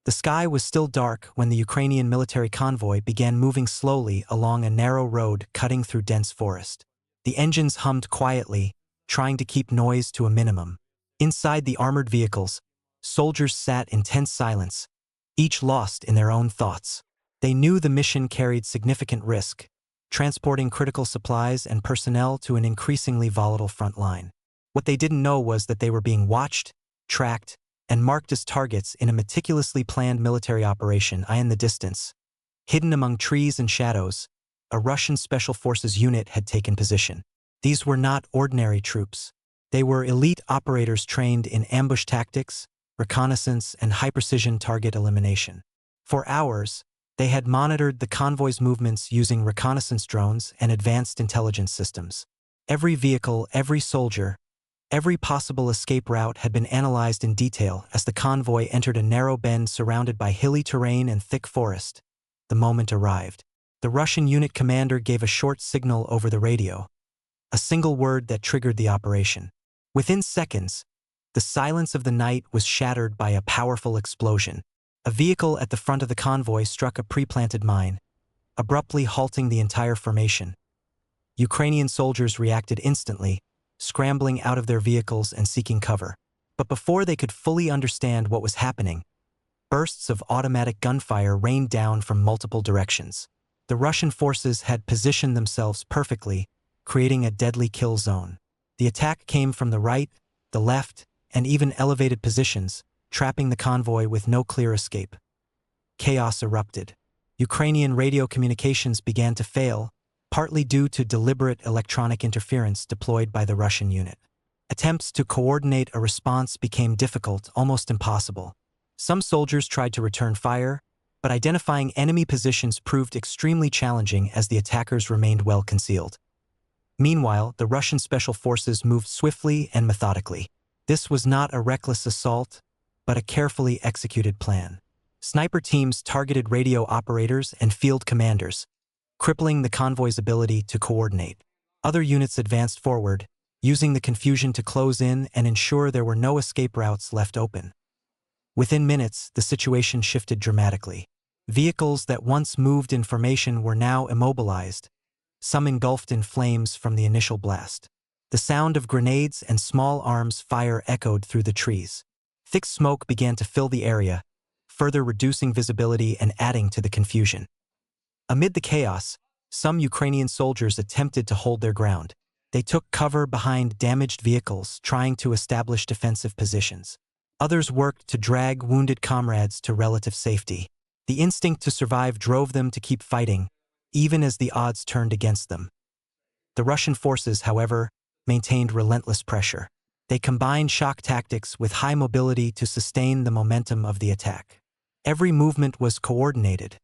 The sky was still dark when the Ukrainian military convoy began moving slowly along a narrow road cutting through dense forest. The engines hummed quietly, trying to keep noise to a minimum. Inside the armored vehicles, soldiers sat in tense silence, each lost in their own thoughts. They knew the mission carried significant risk, transporting critical supplies and personnel to an increasingly volatile front line. What they didn't know was that they were being watched, tracked, and marked as targets in a meticulously planned military operation. In the distance, hidden among trees and shadows, a Russian Special Forces unit had taken position. These were not ordinary troops. They were elite operators trained in ambush tactics, reconnaissance, and high-precision target elimination. For hours, they had monitored the convoy's movements using reconnaissance drones and advanced intelligence systems. Every vehicle, every soldier, every possible escape route had been analyzed in detail as the convoy entered a narrow bend surrounded by hilly terrain and thick forest. The moment arrived. The Russian unit commander gave a short signal over the radio, a single word that triggered the operation. Within seconds, the silence of the night was shattered by a powerful explosion. A vehicle at the front of the convoy struck a pre-planted mine, abruptly halting the entire formation. Ukrainian soldiers reacted instantly, scrambling out of their vehicles and seeking cover. But before they could fully understand what was happening, bursts of automatic gunfire rained down from multiple directions. The Russian forces had positioned themselves perfectly, creating a deadly kill zone. The attack came from the right, the left, and even elevated positions, trapping the convoy with no clear escape. Chaos erupted. Ukrainian radio communications began to fail, partly due to deliberate electronic interference deployed by the Russian unit. Attempts to coordinate a response became difficult, almost impossible. Some soldiers tried to return fire, but identifying enemy positions proved extremely challenging as the attackers remained well concealed. Meanwhile, the Russian Special Forces moved swiftly and methodically. This was not a reckless assault, but a carefully executed plan. Sniper teams targeted radio operators and field commanders, crippling the convoy's ability to coordinate. Other units advanced forward, using the confusion to close in and ensure there were no escape routes left open. Within minutes, the situation shifted dramatically. Vehicles that once moved in formation were now immobilized, some engulfed in flames from the initial blast. The sound of grenades and small arms fire echoed through the trees. Thick smoke began to fill the area, further reducing visibility and adding to the confusion. Amid the chaos, some Ukrainian soldiers attempted to hold their ground. They took cover behind damaged vehicles, trying to establish defensive positions. Others worked to drag wounded comrades to relative safety. The instinct to survive drove them to keep fighting, even as the odds turned against them. The Russian forces, however, maintained relentless pressure. They combined shock tactics with high mobility to sustain the momentum of the attack. Every movement was coordinated,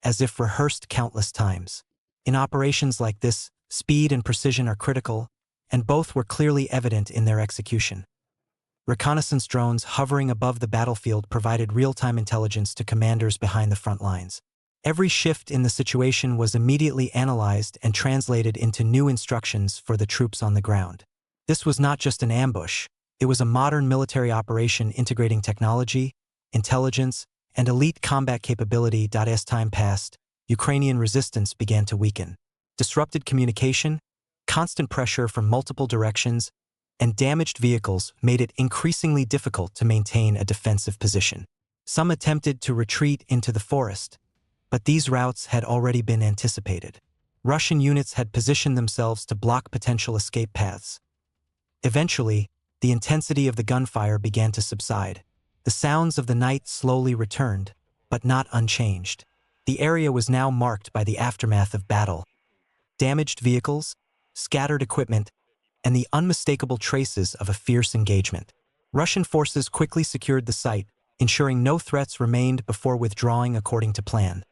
as if rehearsed countless times. In operations like this, speed and precision are critical, and both were clearly evident in their execution. Reconnaissance drones hovering above the battlefield provided real-time intelligence to commanders behind the front lines. Every shift in the situation was immediately analyzed and translated into new instructions for the troops on the ground. This was not just an ambush, it was a modern military operation integrating technology, intelligence, and elite combat capability. As time passed, Ukrainian resistance began to weaken. Disrupted communication, constant pressure from multiple directions, and damaged vehicles made it increasingly difficult to maintain a defensive position. Some attempted to retreat into the forest, but these routes had already been anticipated. Russian units had positioned themselves to block potential escape paths. Eventually, the intensity of the gunfire began to subside. The sounds of the night slowly returned, but not unchanged. The area was now marked by the aftermath of battle. Damaged vehicles, scattered equipment, and the unmistakable traces of a fierce engagement. Russian forces quickly secured the site, ensuring no threats remained before withdrawing according to plan.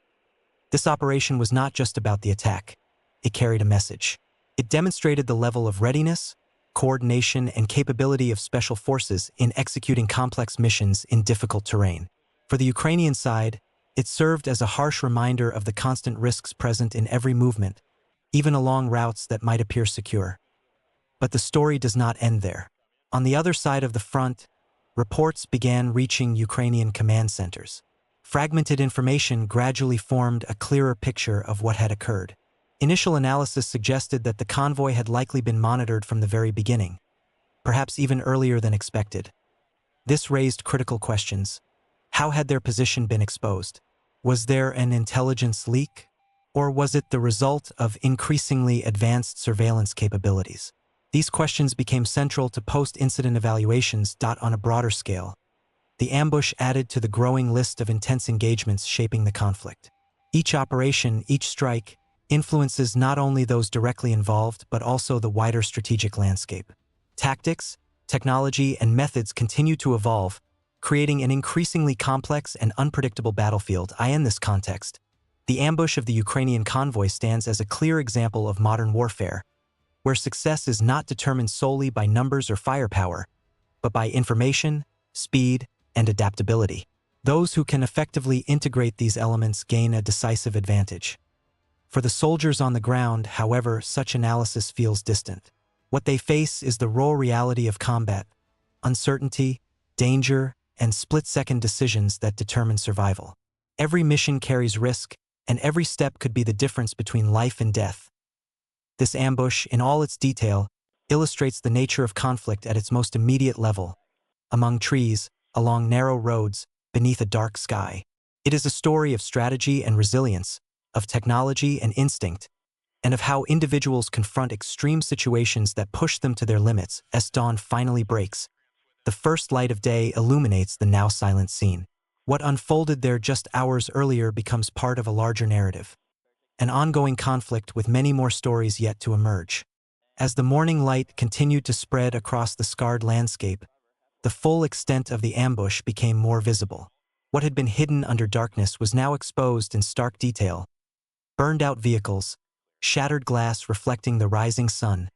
This operation was not just about the attack. It carried a message. It demonstrated the level of readiness, coordination, and capability of special forces in executing complex missions in difficult terrain. For the Ukrainian side, it served as a harsh reminder of the constant risks present in every movement, even along routes that might appear secure. But the story does not end there. On the other side of the front, reports began reaching Ukrainian command centers. Fragmented information gradually formed a clearer picture of what had occurred. Initial analysis suggested that the convoy had likely been monitored from the very beginning, perhaps even earlier than expected. This raised critical questions. How had their position been exposed? Was there an intelligence leak? Or was it the result of increasingly advanced surveillance capabilities? These questions became central to post-incident evaluations. On a broader scale, the ambush added to the growing list of intense engagements shaping the conflict. Each operation, each strike, influences not only those directly involved but also the wider strategic landscape. Tactics, technology, and methods continue to evolve, creating an increasingly complex and unpredictable battlefield. In this context, the ambush of the Ukrainian convoy stands as a clear example of modern warfare, where success is not determined solely by numbers or firepower, but by information, speed, and adaptability. Those who can effectively integrate these elements gain a decisive advantage. For the soldiers on the ground, however, such analysis feels distant. What they face is the raw reality of combat: uncertainty, danger, and split-second decisions that determine survival. Every mission carries risk, and every step could be the difference between life and death. This ambush, in all its detail, illustrates the nature of conflict at its most immediate level: among trees, along narrow roads, beneath a dark sky. It is a story of strategy and resilience, of technology and instinct, and of how individuals confront extreme situations that push them to their limits. As dawn finally breaks, the first light of day illuminates the now silent scene. What unfolded there just hours earlier becomes part of a larger narrative, an ongoing conflict with many more stories yet to emerge. As the morning light continued to spread across the scarred landscape, the full extent of the ambush became more visible. What had been hidden under darkness was now exposed in stark detail: burned-out vehicles, shattered glass reflecting the rising sun,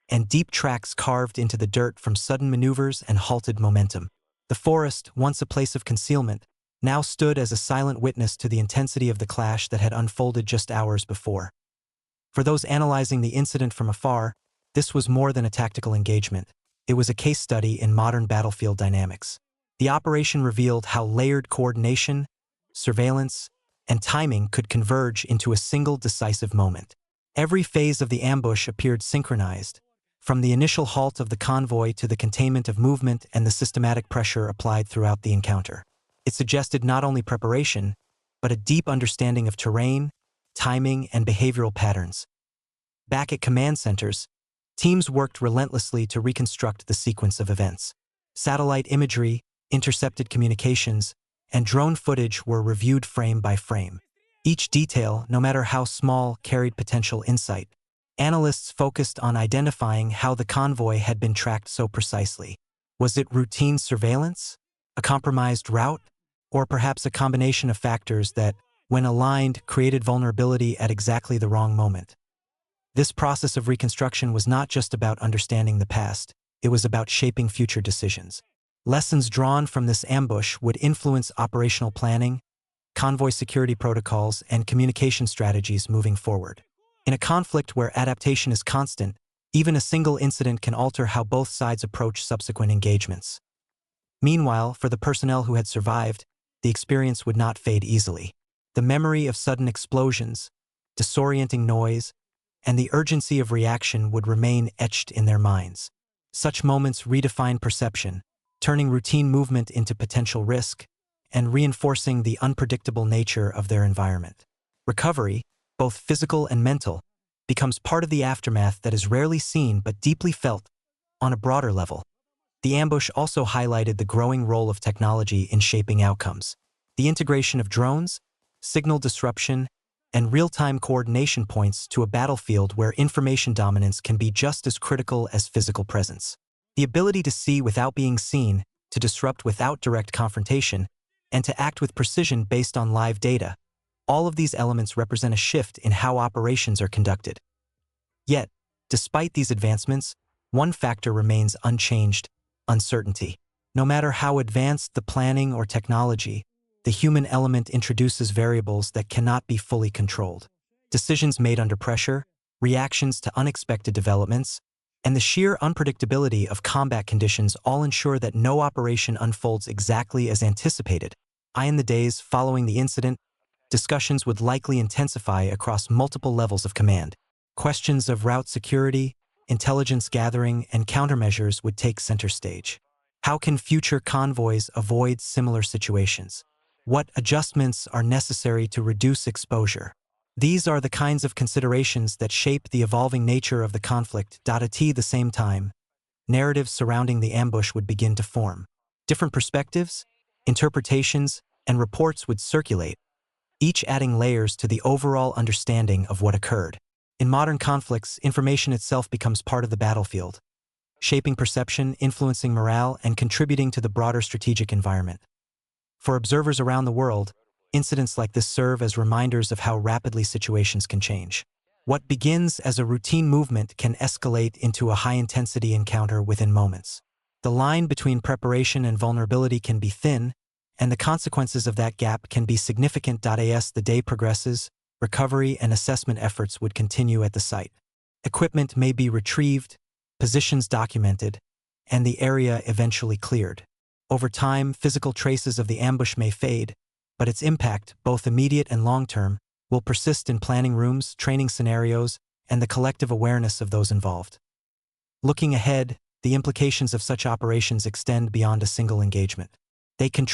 and deep tracks carved into the dirt from sudden maneuvers and halted momentum. The forest, once a place of concealment, now stood as a silent witness to the intensity of the clash that had unfolded just hours before. For those analyzing the incident from afar, this was more than a tactical engagement. It was a case study in modern battlefield dynamics. The operation revealed how layered coordination, surveillance, and timing could converge into a single decisive moment. Every phase of the ambush appeared synchronized, from the initial halt of the convoy to the containment of movement and the systematic pressure applied throughout the encounter. It suggested not only preparation, but a deep understanding of terrain, timing, and behavioral patterns. Back at command centers, teams worked relentlessly to reconstruct the sequence of events. Satellite imagery, intercepted communications, and drone footage were reviewed frame by frame. Each detail, no matter how small, carried potential insight. Analysts focused on identifying how the convoy had been tracked so precisely. Was it routine surveillance, a compromised route, or perhaps a combination of factors that, when aligned, created vulnerability at exactly the wrong moment? This process of reconstruction was not just about understanding the past, it was about shaping future decisions. Lessons drawn from this ambush would influence operational planning, convoy security protocols, and communication strategies moving forward. In a conflict where adaptation is constant, even a single incident can alter how both sides approach subsequent engagements. Meanwhile, for the personnel who had survived, the experience would not fade easily. The memory of sudden explosions, disorienting noise, and the urgency of reaction would remain etched in their minds. Such moments redefine perception, turning routine movement into potential risk and reinforcing the unpredictable nature of their environment. Recovery, both physical and mental, becomes part of the aftermath that is rarely seen but deeply felt on a broader level. The ambush also highlighted the growing role of technology in shaping outcomes. The integration of drones, signal disruption, and real-time coordination points to a battlefield where information dominance can be just as critical as physical presence. The ability to see without being seen, to disrupt without direct confrontation, and to act with precision based on live data, all of these elements represent a shift in how operations are conducted. Yet, despite these advancements, one factor remains unchanged: uncertainty. No matter how advanced the planning or technology, the human element introduces variables that cannot be fully controlled. Decisions made under pressure, reactions to unexpected developments, and the sheer unpredictability of combat conditions all ensure that no operation unfolds exactly as anticipated. In the days following the incident, discussions would likely intensify across multiple levels of command. Questions of route security, intelligence gathering, and countermeasures would take center stage. How can future convoys avoid similar situations? What adjustments are necessary to reduce exposure? These are the kinds of considerations that shape the evolving nature of the conflict. At the same time, narratives surrounding the ambush would begin to form. Different perspectives, interpretations, and reports would circulate, each adding layers to the overall understanding of what occurred. In modern conflicts, information itself becomes part of the battlefield, shaping perception, influencing morale, and contributing to the broader strategic environment. For observers around the world, incidents like this serve as reminders of how rapidly situations can change. What begins as a routine movement can escalate into a high-intensity encounter within moments. The line between preparation and vulnerability can be thin, and the consequences of that gap can be significant. As the day progresses, recovery and assessment efforts would continue at the site. Equipment may be retrieved, positions documented, and the area eventually cleared. Over time, physical traces of the ambush may fade, but its impact, both immediate and long-term, will persist in planning rooms, training scenarios, and the collective awareness of those involved. Looking ahead, the implications of such operations extend beyond a single engagement. They contribute